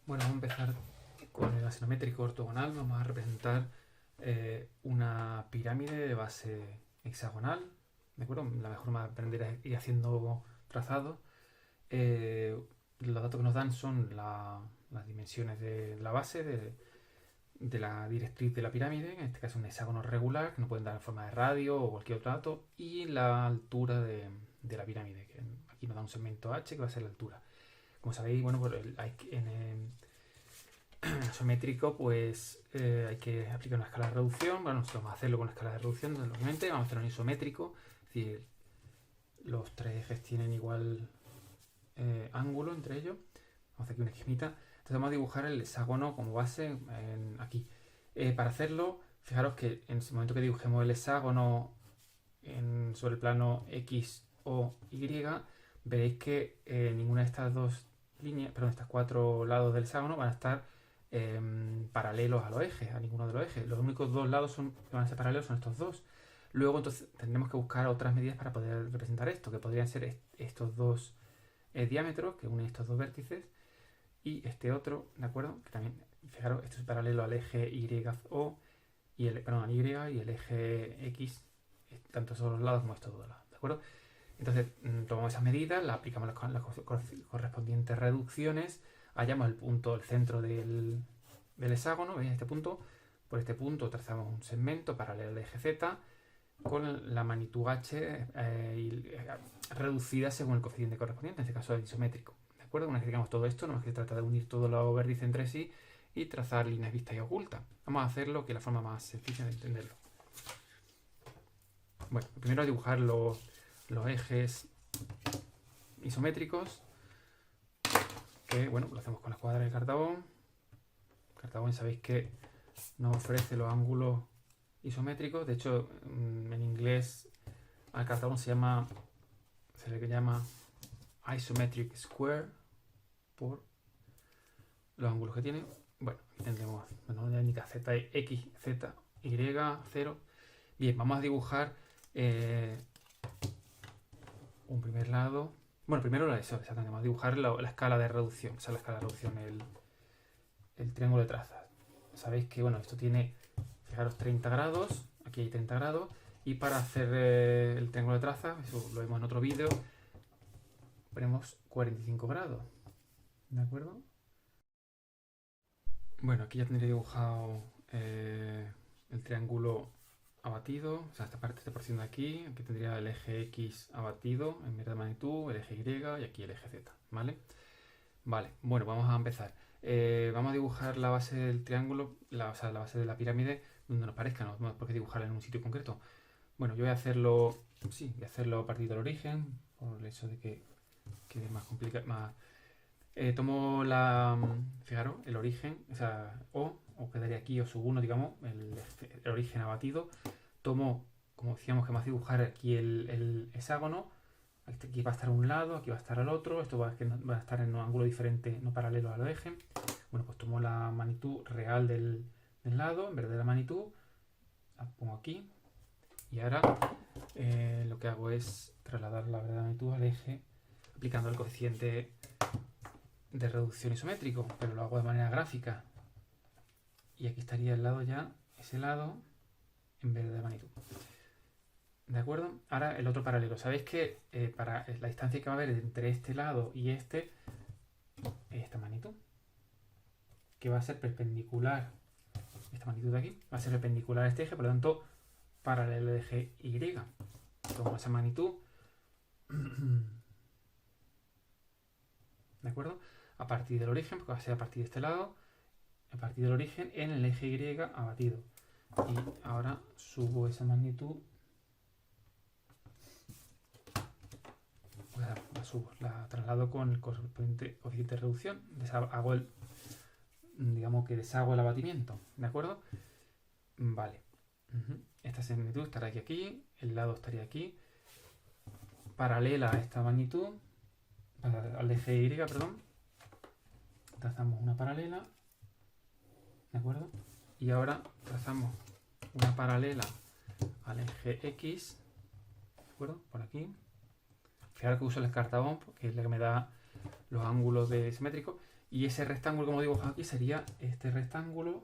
Bueno, vamos a empezar con el asinométrico ortogonal. Vamos a representar una pirámide de base hexagonal. ¿De acuerdo? La mejor forma de aprender es ir haciendo trazados. Eh, los datos que nos dan son las dimensiones de la base, de la directriz de la pirámide, en este caso un hexágono regular, que nos pueden dar en forma de radio o cualquier otro dato, y la altura de la pirámide, que aquí nos da un segmento h, que va a ser la altura. Como sabéis, bueno, pues isométrico, pues hay que aplicar una escala de reducción. Bueno, nosotros vamos a hacerlo con una escala de reducción, obviamente. Vamos a hacerlo en isométrico, es decir, los tres ejes tienen igual ángulo entre ellos. Vamos a hacer aquí una esquemita. Entonces vamos a dibujar el hexágono como base aquí. Para hacerlo, fijaros que en el momento que dibujemos el hexágono sobre el plano X o Y, veréis que ninguna de estas dos líneas, perdón, estas cuatro lados del hexágono van a estar paralelos a los ejes, a ninguno de los ejes. Los únicos dos lados que van a ser paralelos son estos dos. Luego entonces tendremos que buscar otras medidas para poder representar esto, que podrían ser estos dos diámetros que unen estos dos vértices y este otro, ¿de acuerdo? Que también, fijaros, esto es paralelo al eje YO y perdón, al Y y el eje X, tanto esos dos lados como estos dos lados, ¿de acuerdo? Entonces tomamos esas medidas, las aplicamos las correspondientes reducciones, hallamos el punto, el centro del hexágono, ¿veis? Este punto, por este punto trazamos un segmento paralelo al eje Z con la magnitud h reducida según el coeficiente correspondiente, en este caso el isométrico. ¿De acuerdo? Una vez que tengamos todo esto, no es que se trata de unir todos los vértices entre sí y trazar líneas vistas y ocultas. Vamos a hacerlo, que es la forma más sencilla de entenderlo. Bueno, primero dibujar los ejes isométricos, que bueno, lo hacemos con la escuadra de Cartabón. Cartabón sabéis que nos ofrece los ángulos isométricos. De hecho, en inglés al Cartabón se le llama isometric square por los ángulos que tiene. Bueno, aquí tendremos la única z, x, z, y, 0. Bien, vamos a dibujar un primer lado. Bueno, primero exactamente, vamos a dibujar la escala de reducción. Esa es la escala de reducción, el triángulo de trazas. Sabéis que, bueno, esto tiene, fijaros, 30 grados. Aquí hay 30 grados. Y para hacer el triángulo de trazas, eso lo vemos en otro vídeo, ponemos 45 grados. ¿De acuerdo? Bueno, aquí ya tendría dibujado el triángulo abatido, o sea, esta porción de aquí tendría el eje X abatido en vez de magnitud, el eje Y y aquí el eje Z, ¿vale? Vale, bueno, vamos a empezar. Vamos a dibujar la base del triángulo, o sea, la base de la pirámide donde nos parezca, no tenemos por qué dibujarla en un sitio concreto. Bueno, yo voy a hacerlo, sí, voy a hacerlo a partir del origen, por el hecho de que quede más complicado, tomo fijaros, el origen, o sea, o quedaría aquí, o sub 1, digamos, el origen abatido. Tomo, como decíamos, que vamos a dibujar aquí el hexágono. Aquí va a estar a un lado, aquí va a estar al otro. Esto va a estar en un ángulo diferente, no paralelo al eje. Bueno, pues tomo la magnitud real del lado, en vez de la magnitud, la pongo aquí. Y ahora lo que hago es trasladar la verdadera magnitud al eje, aplicando el coeficiente de reducción isométrico, pero lo hago de manera gráfica. Y aquí estaría el lado ya, ese lado, en vez de magnitud. ¿De acuerdo? Ahora el otro paralelo. Sabéis que para la distancia que va a haber entre este lado y este, esta magnitud, que va a ser perpendicular, esta magnitud de aquí, va a ser perpendicular a este eje, por lo tanto, paralelo al eje Y. Tomo esa magnitud, ¿de acuerdo? A partir del origen, porque va a ser a partir de este lado, a partir del origen en el eje Y abatido. Y ahora subo esa magnitud, la traslado con el correspondiente coeficiente de reducción, hago digamos que deshago el abatimiento, ¿de acuerdo? Vale. Esta magnitud estará aquí, el lado estaría aquí, paralela a esta magnitud, al eje Y, perdón. Trazamos una paralela, ¿de acuerdo? Y ahora trazamos una paralela al eje X, ¿de acuerdo? Por aquí. Fijaros que uso el escartabón, que es la que me da los ángulos de simétricos. Y ese rectángulo, como dibujo aquí, sería este rectángulo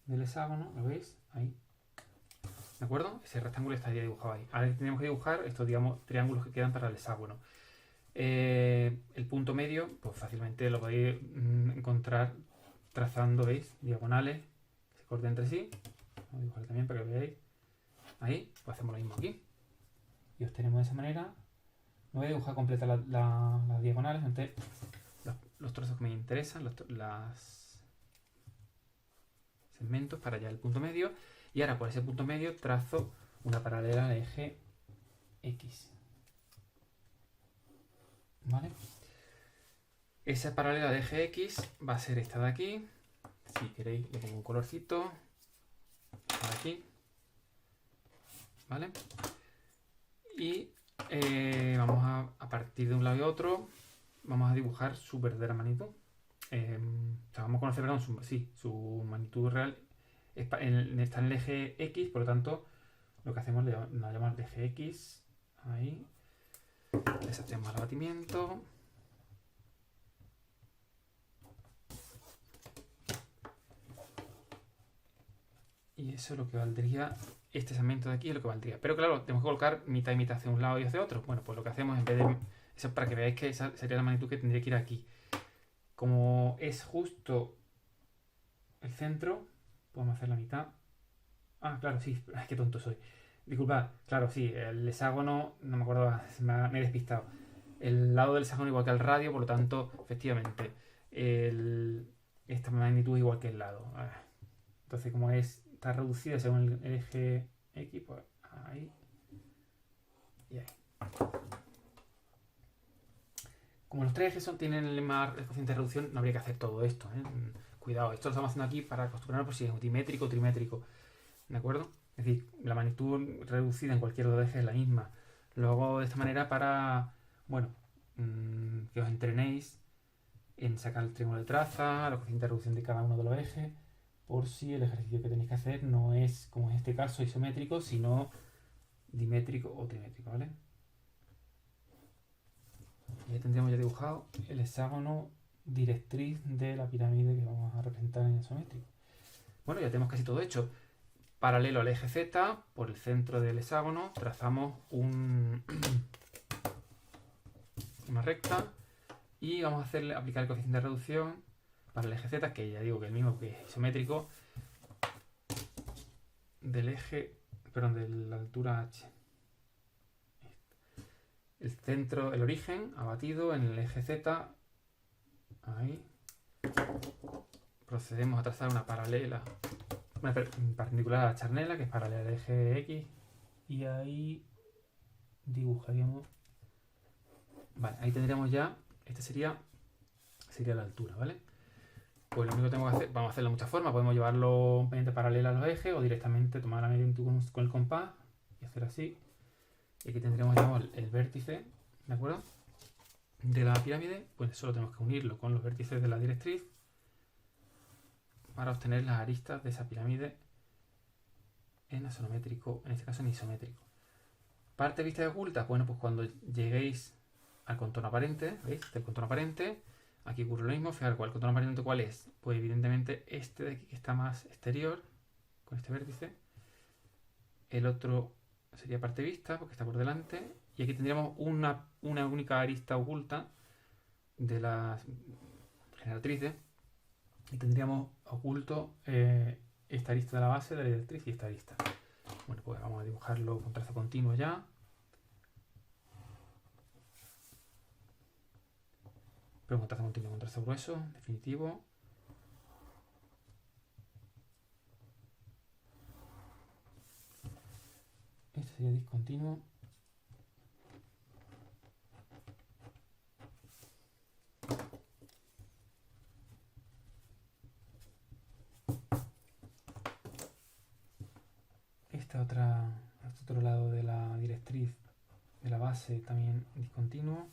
del hexágono, ¿lo veis? Ahí. ¿De acuerdo? Ese rectángulo estaría dibujado ahí. Ahora tenemos que dibujar estos, digamos, triángulos que quedan para el hexágono. El punto medio, pues fácilmente lo podéis encontrar trazando, ¿veis? Diagonales que se cortan entre sí. Vamos a dibujar también para que veáis. Ahí, pues hacemos lo mismo aquí. Y obtenemos de esa manera. No voy a dibujar completa las diagonales, entonces los trozos que me interesan, los segmentos para allá el punto medio. Y ahora por ese punto medio trazo una paralela al eje X. ¿Vale? Esa paralela al eje X va a ser esta de aquí. Si queréis le pongo un colorcito. Esta de aquí. ¿Vale? Y vamos a partir de un lado y otro, vamos a dibujar su verdadera magnitud. O sea, vamos a conocer, perdón, su magnitud real está en el eje X, por lo tanto, lo que hacemos es llamamos el eje X. Ahí. Deshacemos el abatimiento. Y eso es lo que valdría, este segmento de aquí es lo que valdría. Pero claro, tenemos que colocar mitad y mitad hacia un lado y hacia otro. Bueno, pues lo que hacemos en vez de... Eso es para que veáis que esa sería la magnitud que tendría que ir aquí. Como es justo el centro, podemos hacer la mitad. Ah, claro, sí, ay, qué tonto soy. Disculpad, claro, sí, el hexágono, no me acuerdo, me he despistado. El lado del hexágono igual que el radio, por lo tanto, efectivamente, esta magnitud es igual que el lado. Entonces, como está reducida según el eje X, pues ahí y ahí. Como los tres ejes tienen el mismo coeficiente de reducción, no habría que hacer todo esto. Cuidado, esto lo estamos haciendo aquí para acostumbrarnos por si es dimétrico o trimétrico. ¿De acuerdo? Es decir, la magnitud reducida en cualquier dos ejes es la misma. Lo hago de esta manera para, bueno, que os entrenéis en sacar el triángulo de traza, la coeficiente de reducción de cada uno de los ejes, por si el ejercicio que tenéis que hacer no es, como en este caso, isométrico, sino dimétrico o trimétrico, ¿vale? Ya tendríamos ya dibujado el hexágono directriz de la pirámide que vamos a representar en isométrico. Bueno, ya tenemos casi todo hecho. Paralelo al eje Z, por el centro del hexágono, trazamos una recta y vamos a aplicar el coeficiente de reducción para el eje Z, que ya digo que es el mismo que es isométrico, del eje, perdón, de la altura H. El centro, el origen abatido en el eje Z. Ahí. Procedemos a trazar una paralela, una perpendicular a la charnela, que es paralela al eje X. Y ahí dibujaríamos. Vale, ahí tendríamos ya. Este sería la altura, ¿vale? Pues lo único que tengo que hacer, vamos a hacerlo de muchas formas. Podemos llevarlo un pendiente paralela a los ejes o directamente tomar la medida con el compás y hacer así. Y aquí tendríamos ya el vértice, ¿de acuerdo? De la pirámide, pues solo tenemos que unirlo con los vértices de la directriz para obtener las aristas de esa pirámide en axonométrico, en este caso en isométrico. Parte vista y oculta, bueno, pues cuando lleguéis al contorno aparente, ¿veis? Del contorno aparente, aquí ocurre lo mismo. Fijaros, ¿el contorno aparente cuál es? Pues evidentemente este de aquí que está más exterior, con este vértice. El otro sería parte vista, porque está por delante. Y aquí tendríamos una única arista oculta de la generatriz. Y tendríamos oculto esta arista de la base de la directriz y esta arista. Bueno, pues vamos a dibujarlo con trazo continuo ya. Pero con trazo continuo, con trazo grueso, definitivo. Este sería discontinuo. Este otro lado de la directriz de la base también discontinuo.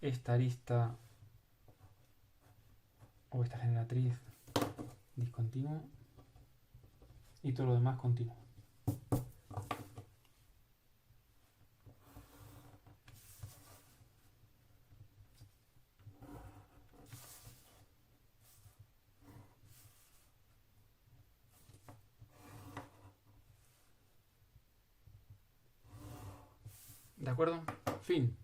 Esta arista o esta generatriz discontinuo. Y todo lo demás continuo. ¿De acuerdo? Fin.